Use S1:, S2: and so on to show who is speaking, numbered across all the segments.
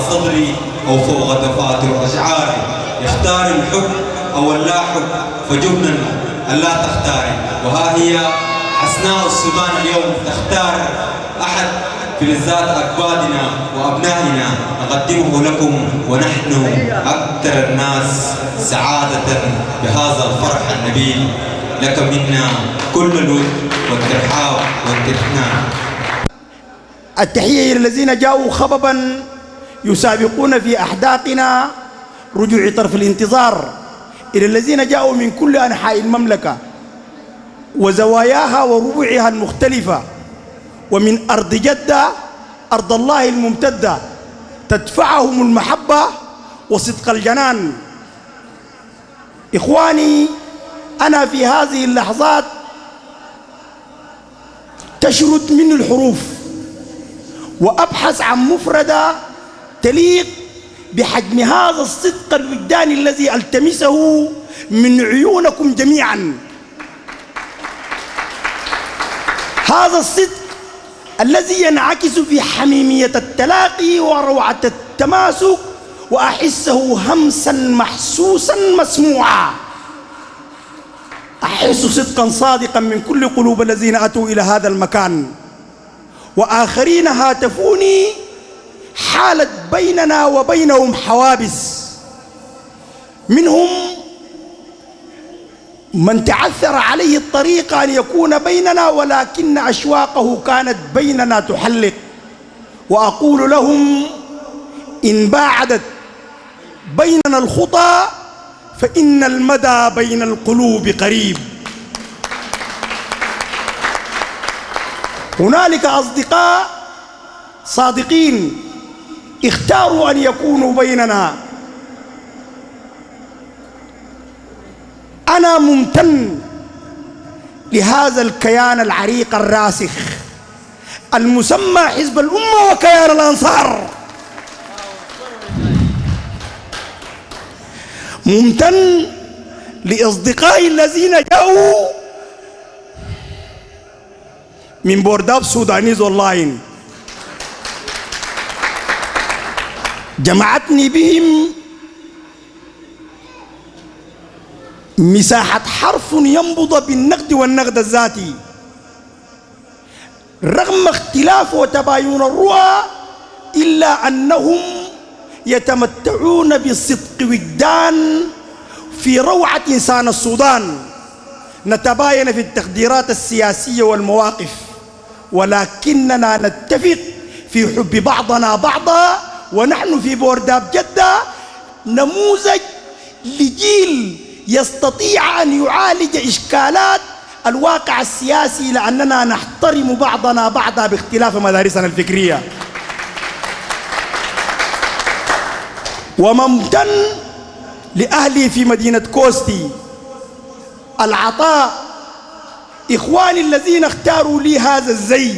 S1: صدري أو فوق دفاتر أشعاري، يختار الحب أو اللا حب فجبنا ألا تختاري. وها هي حسناء السودان اليوم تختار أحد فلذات أكبادنا وأبنائنا نقدمه لكم، ونحن أكثر الناس سعادة بهذا الفرح النبيل. لك منا كل الود والترحاب والتحنان.
S2: التحية إلى الذين جاءوا خببا يسابقون في أحداقنا رجوع طرف الانتظار، إلى الذين جاءوا من كل أنحاء المملكة وزواياها وربوعها المختلفة، ومن أرض جدة أرض الله الممتدة، تدفعهم المحبة وصدق الجنان. إخواني، أنا في هذه اللحظات تشرد مني الحروف وأبحث عن مفردة تليق بحجم هذا الصدق الوجداني الذي ألتمسه من عيونكم جميعا. هذا الصدق الذي ينعكس في حميمية التلاقي وروعة التماسك، وأحسه همسا محسوسا مسموعا. أحس صدقا صادقا من كل قلوب الذين أتوا إلى هذا المكان، وآخرين هاتفوني حالت بيننا وبينهم حوابس، منهم من تعثر عليه الطريق أن يكون بيننا، ولكن أشواقه كانت بيننا تحلق. وأقول لهم: إن باعدت بيننا الخطى فإن المدى بين القلوب قريب. هنالك أصدقاء صادقين اختاروا أن يكونوا بيننا. أنا ممتن لهذا الكيان العريق الراسخ المسمى حزب الأمة وكيان الأنصار. ممتن لأصدقائي الذين جاءوا من بورداب سودانيز أونلاين، جمعتني بهم مساحة حرف ينبض بالنقد والنقد الذاتي. رغم اختلاف وتباين الرؤى إلا أنهم يتمتعون بصدق وجدان في روعة إنسان السودان. نتباين في التقديرات السياسية والمواقف، ولكننا نتفق في حب بعضنا بعضا. ونحن في بورداب جدة نموذج لجيل يستطيع أن يعالج إشكالات الواقع السياسي، لأننا نحترم بعضنا بعضا باختلاف مدارسنا الفكرية. وممتن لأهلي في مدينة كوستي العطاء، إخواني الذين اختاروا لي هذا الزي،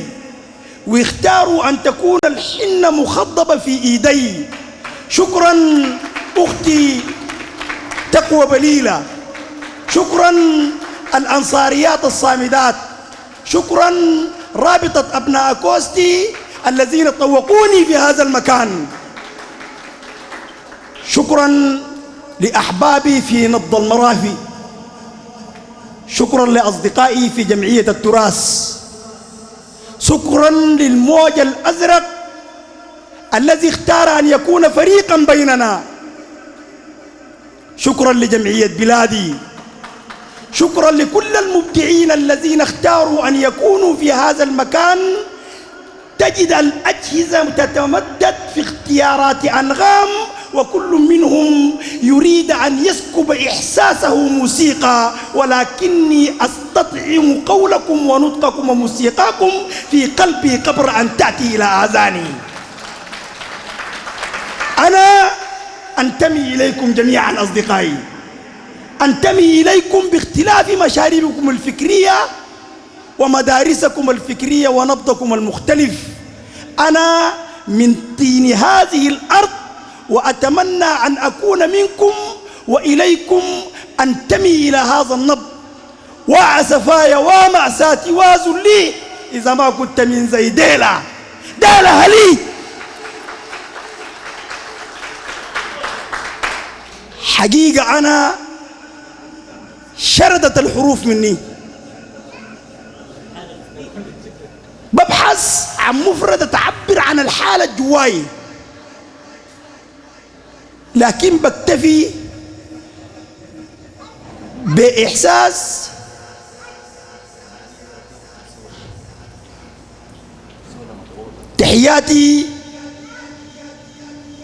S2: واختاروا أن تكون الحنة مخضبة في إيدي. شكرا أختي تقوى بليلة، شكرا الأنصاريات الصامدات، شكرا رابطة أبناء كوستي الذين طوقوني في هذا المكان، شكرا لأحبابي في نبض المرافي، شكرا لأصدقائي في جمعية التراث، شكرا للموج الأزرق الذي اختار أن يكون فريقا بيننا، شكرا لجمعية بلادي، شكرا لكل المبدعين الذين اختاروا أن يكونوا في هذا المكان. تجد الأجهزة تتمدد في اختيارات أنغام، وكل منهم يريد أن يسكب إحساسه موسيقى، ولكني أستطعم قولكم ونطقكم وموسيقاكم في قلبي قبل أن تأتي إلى آذاني. أنا أنتمي إليكم جميعا أصدقائي، أنتمي إليكم باختلاف مشاربكم الفكرية ومدارسكم الفكرية ونبضكم المختلف. أنا من طين هذه الأرض، وأتمنى أن أكون منكم وإليكم أنتمي إلى هذا النبض. وعسفايا ومأساتي وذلي إذا ما كنت من زي ديلا هلي حقيقة أنا شردت الحروف مني، ببحث عن مفردة تعبر عن الحالة الجواي، لكن بكتفي بإحساس تحياتي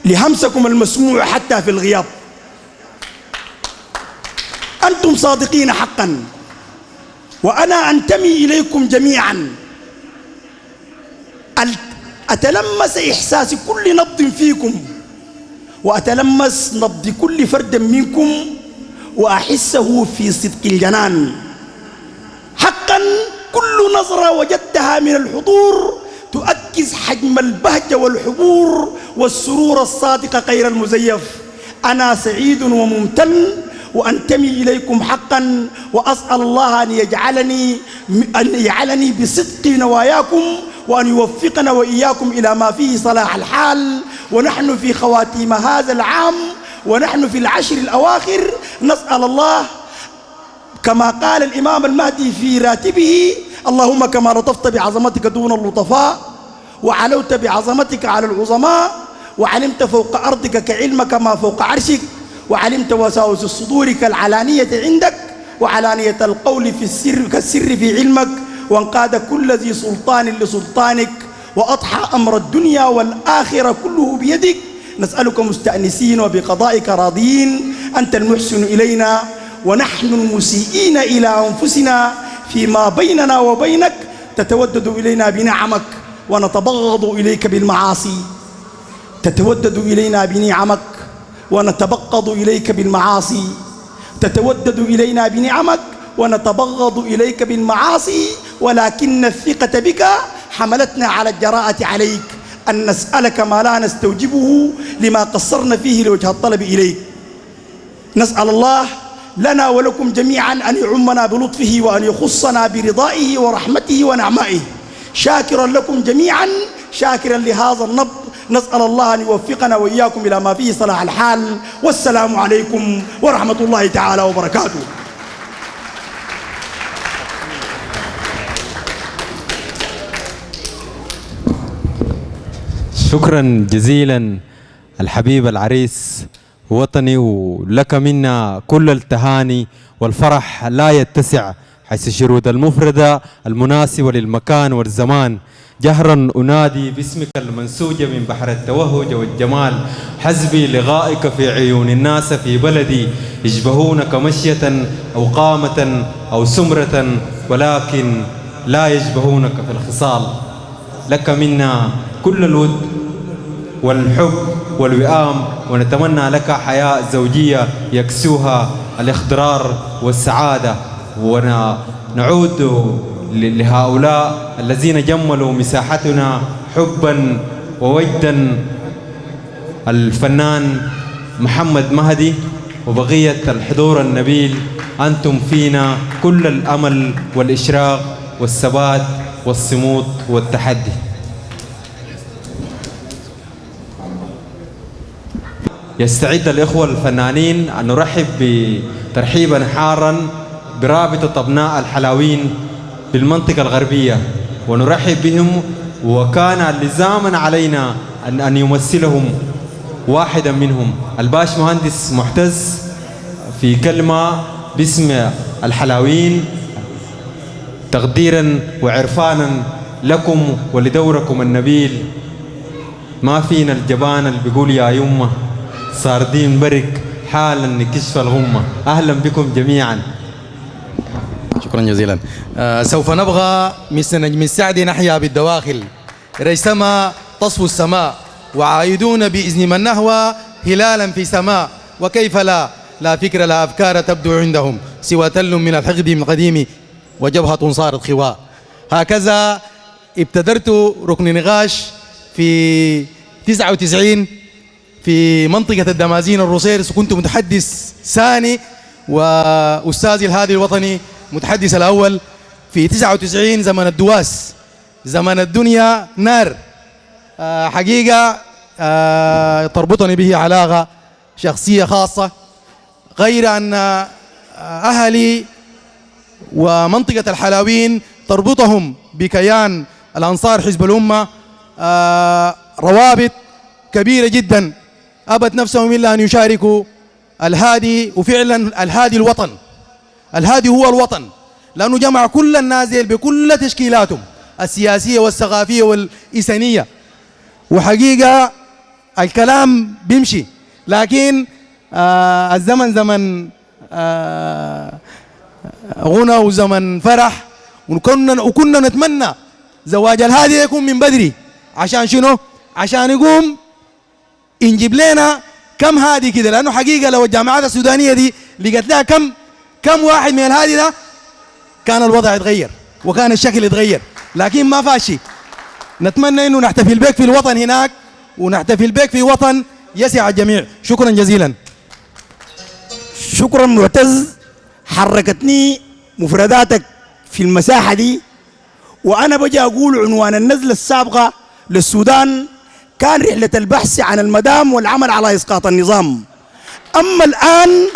S2: لهمسكم المسموع حتى في الغياب. أنتم صادقين حقا، وأنا أنتمي إليكم جميعا. أتلمس إحساس كل نبض فيكم، وأتلمس نبض كل فرد منكم، وأحسه في صدق الجنان. حقا كل نظرة وجدتها من الحضور تؤكد حجم البهجة والحبور والسرور الصادق غير المزيف. أنا سعيد وممتن وأنتمي إليكم حقا، وأسأل الله أن يجعلني بصدق نواياكم، وأن يوفقنا وإياكم إلى ما فيه صلاح الحال. ونحن في خواتيم هذا العام، ونحن في العشر الأواخر، نسأل الله كما قال الإمام المهدي في راتبه: اللهم كما لطفت بعظمتك دون اللطفاء، وعلوت بعظمتك على العظماء، وعلمت فوق أرضك كعلمك ما فوق عرشك، وعلمت وساوس الصدور كالعلانية عندك، وعلانية القول في السر كالسر في علمك، وانقاد كل ذي سلطان لسلطانك، وأضحى أمر الدنيا والآخرة كله بيدك. نسألك مستأنسين وبقضائك راضين. أنت المحسن إلينا، ونحن المسيئين إلى أنفسنا فيما بيننا وبينك. تتودد إلينا بنعمك ونتبغض إليك بالمعاصي، تتودد إلينا بنعمك ونتبغض إليك بالمعاصي، تتودد إلينا بنعمك ونتبغض إليك بالمعاصي، ولكن الثقة بك حملتنا على الجراءة عليك أن نسألك ما لا نستوجبه لما قصرنا فيه لوجه الطلب إليك. نسأل الله لنا ولكم جميعا أن يعمنا بلطفه، وأن يخصنا برضائه ورحمته ونعمائه. شاكرا لكم جميعا، شاكرا لهذا النبض. نسأل الله أن يوفقنا وإياكم إلى ما فيه صلاح الحال. والسلام عليكم ورحمة الله تعالى وبركاته.
S1: شكرا جزيلا الحبيب العريس وطني، ولك منا كل التهاني والفرح لا يتسع حيث الشروط المفردة المناسبة للمكان والزمان. جهرا أنادي باسمك المنسوج من بحر التوهج والجمال، حسبي لغائك في عيون الناس في بلدي، يشبهونك مشية أو قامة أو سمرة، ولكن لا يشبهونك في الخصال. لك منا كل الود والحب والوئام، ونتمنى لك حياة زوجية يكسوها الاخضرار والسعادة. ونعود لهؤلاء الذين جملوا مساحتنا حبا ووجدا: الفنان محمد مهدي وبقية الحضور النبيل. أنتم فينا كل الأمل والإشراق والثبات والصمود والتحدي. يستعد الإخوة الفنانين أن نرحب بترحيبا حارا برابطة أبناء الحلاوين بالمنطقة الغربية، ونرحب بهم. وكان لزاما علينا أن يمثلهم واحدا منهم الباش مهندس محتز في كلمة باسم الحلاوين، تقديرا وعرفانا لكم ولدوركم النبيل. ما فينا الجبان اللي بيقول يا يمه، صاردين برك حالا نكشف الغمة. أهلا بكم جميعا.
S3: شكرا جزيلا. سوف نبغى مثل نجم السعد نحيا بالدواخل، ريثما تصفو السماء، وعايدون بإذن من نهوى هلالا في سماء، وكيف لا فكر لا أفكار تبدو عندهم سوى تل من الحقد من قديم وجبهة صارت خواء. هكذا ابتدرت ركن نقاش في 99 في منطقة الدمازين الروسيرس، وكنت متحدث ثاني، وأستاذي الهادي الوطني متحدث الأول. في 99 زمن الدواس، زمن الدنيا نار. حقيقة تربطني به علاقة شخصية خاصة، غير أن أهلي ومنطقة الحلاوين تربطهم بكيان الأنصار حزب الأمة روابط كبيرة جدا، أبت نفسهم إلا أن يشاركوا الهادي. وفعلا الهادي الوطن، الهادي هو الوطن، لأنه جمع كل الناس بكل تشكيلاتهم السياسية والثقافية والإنسانية. وحقيقة الكلام بيمشي، لكن الزمن زمن غنى وزمن فرح، وكنا نتمنى زواج الهادي يكون من بدري. عشان شنو؟ عشان يقوم ينجيب لنا كم هادي كده، لأنه حقيقة لو الجامعات السودانية دي لقت لها كم واحد من الهادي ده كان الوضع يتغير وكان الشكل يتغير، لكن ما فاشي. نتمنى انه نحتفل بك في الوطن هناك، ونحتفل بك في وطن يسع الجميع. شكرا جزيلا.
S2: شكرا معتز، حركتني مفرداتك في المساحة دي. وأنا بجي أقول عنوان النزلة السابقة للسودان كان رحلة البحث عن المدام والعمل على إسقاط النظام. أما الآن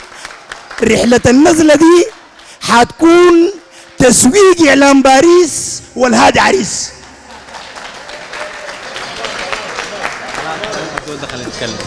S2: رحلة النزلة دي حتكون تسويق إعلام باريس والهادي عريس.
S1: دخل يتكلم.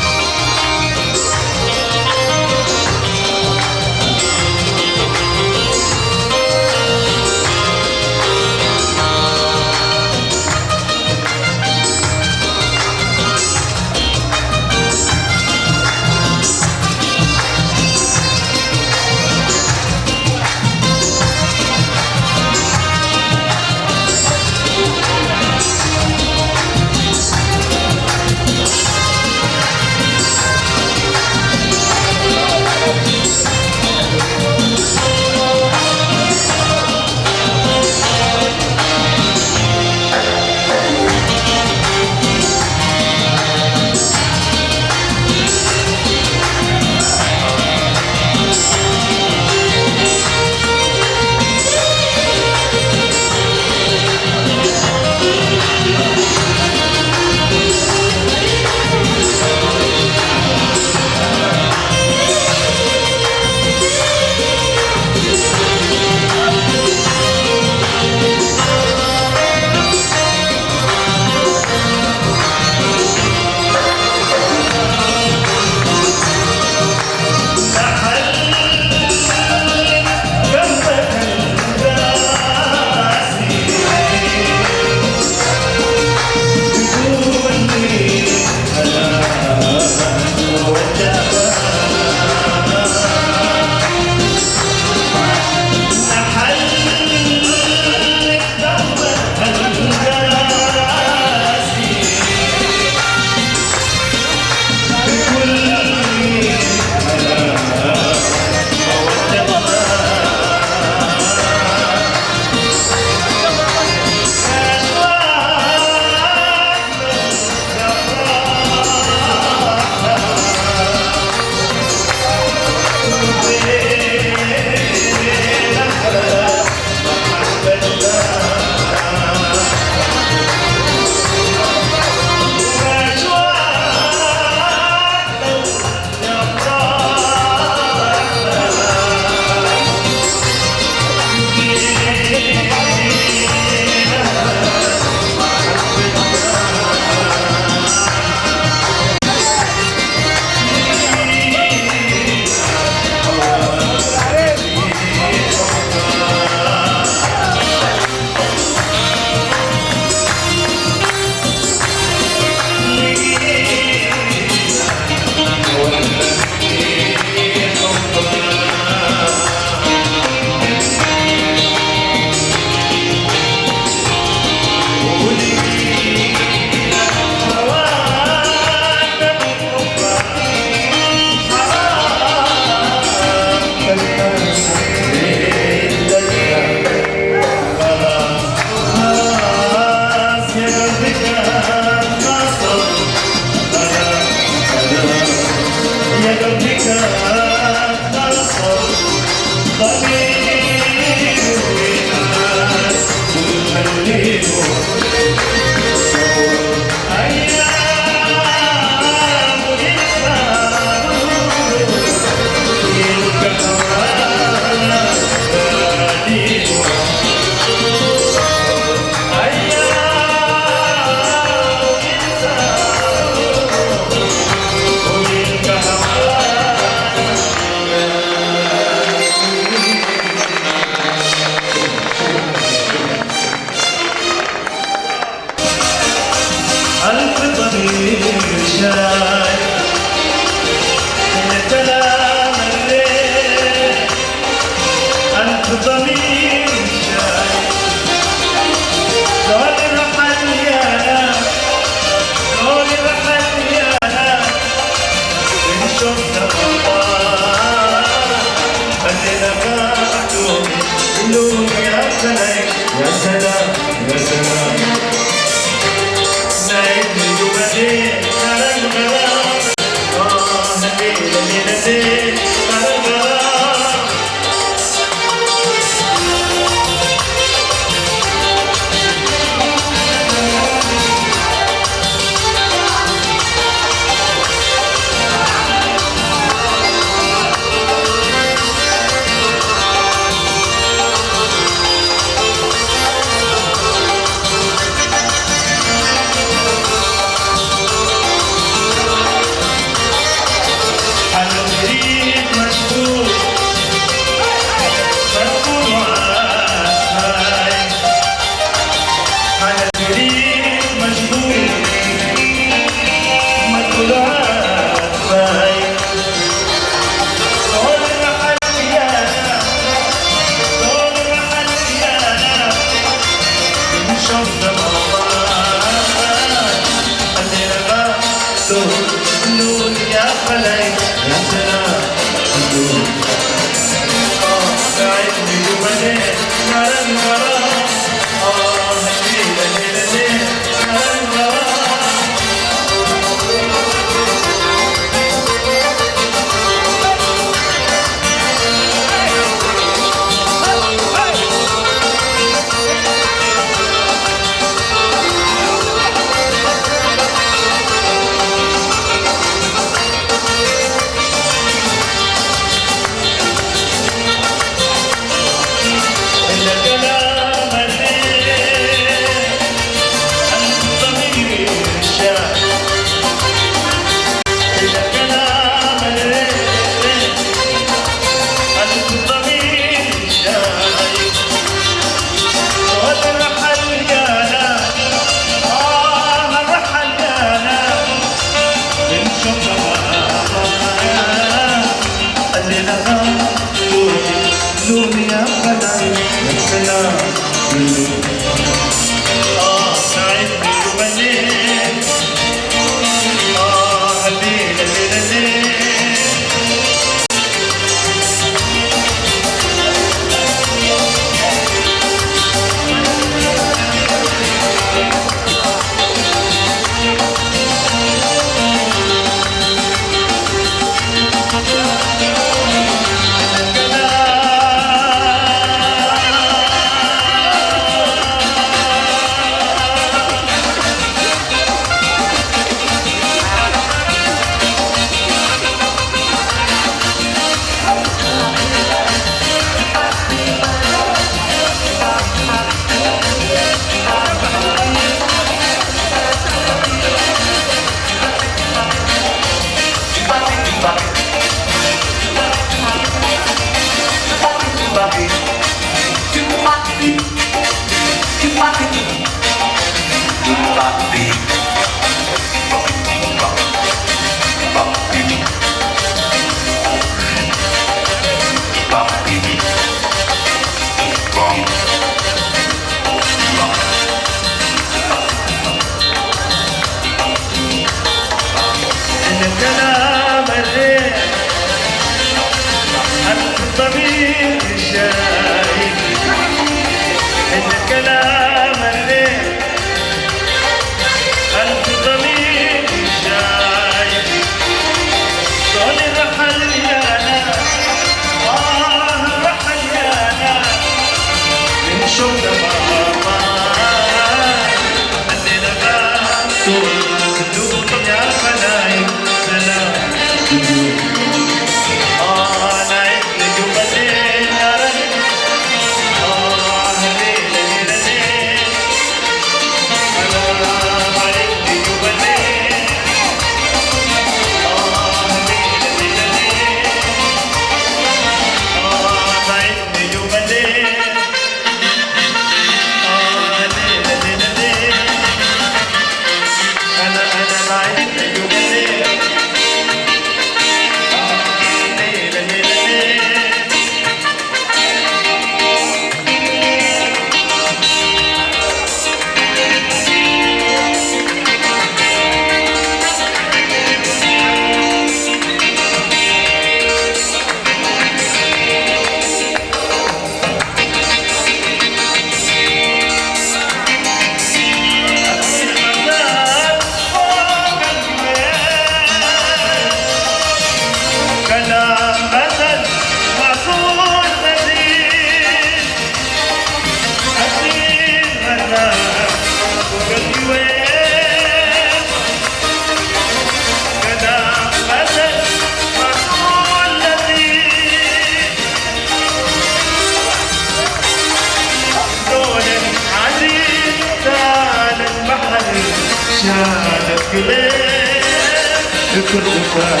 S4: كردفان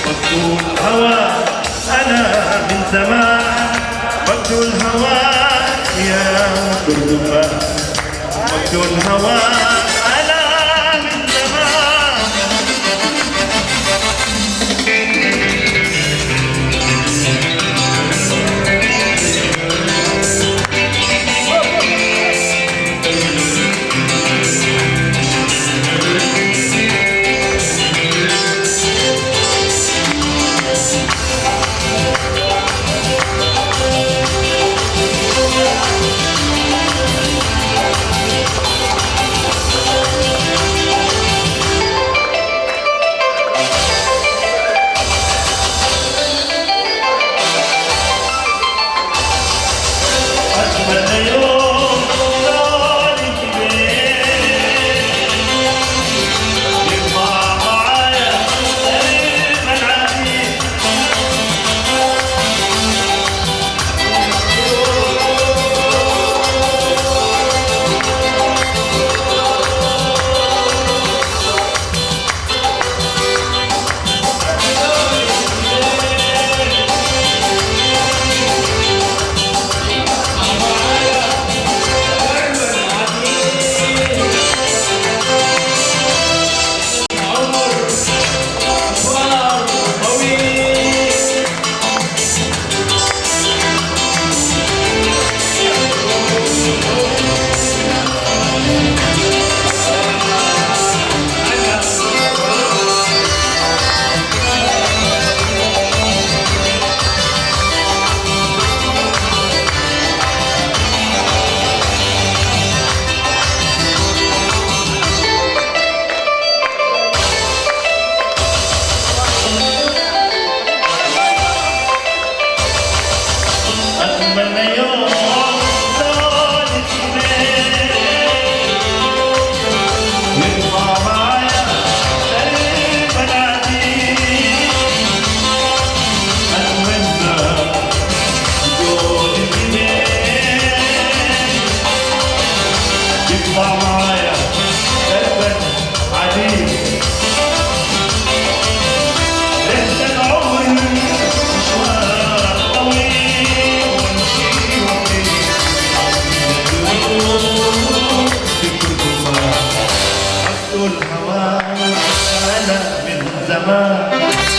S4: مقتول هوى أنا من زمان مقتول هوى يا كردفان مقتول هوى أنا من زمان. الهوى أنا من زمان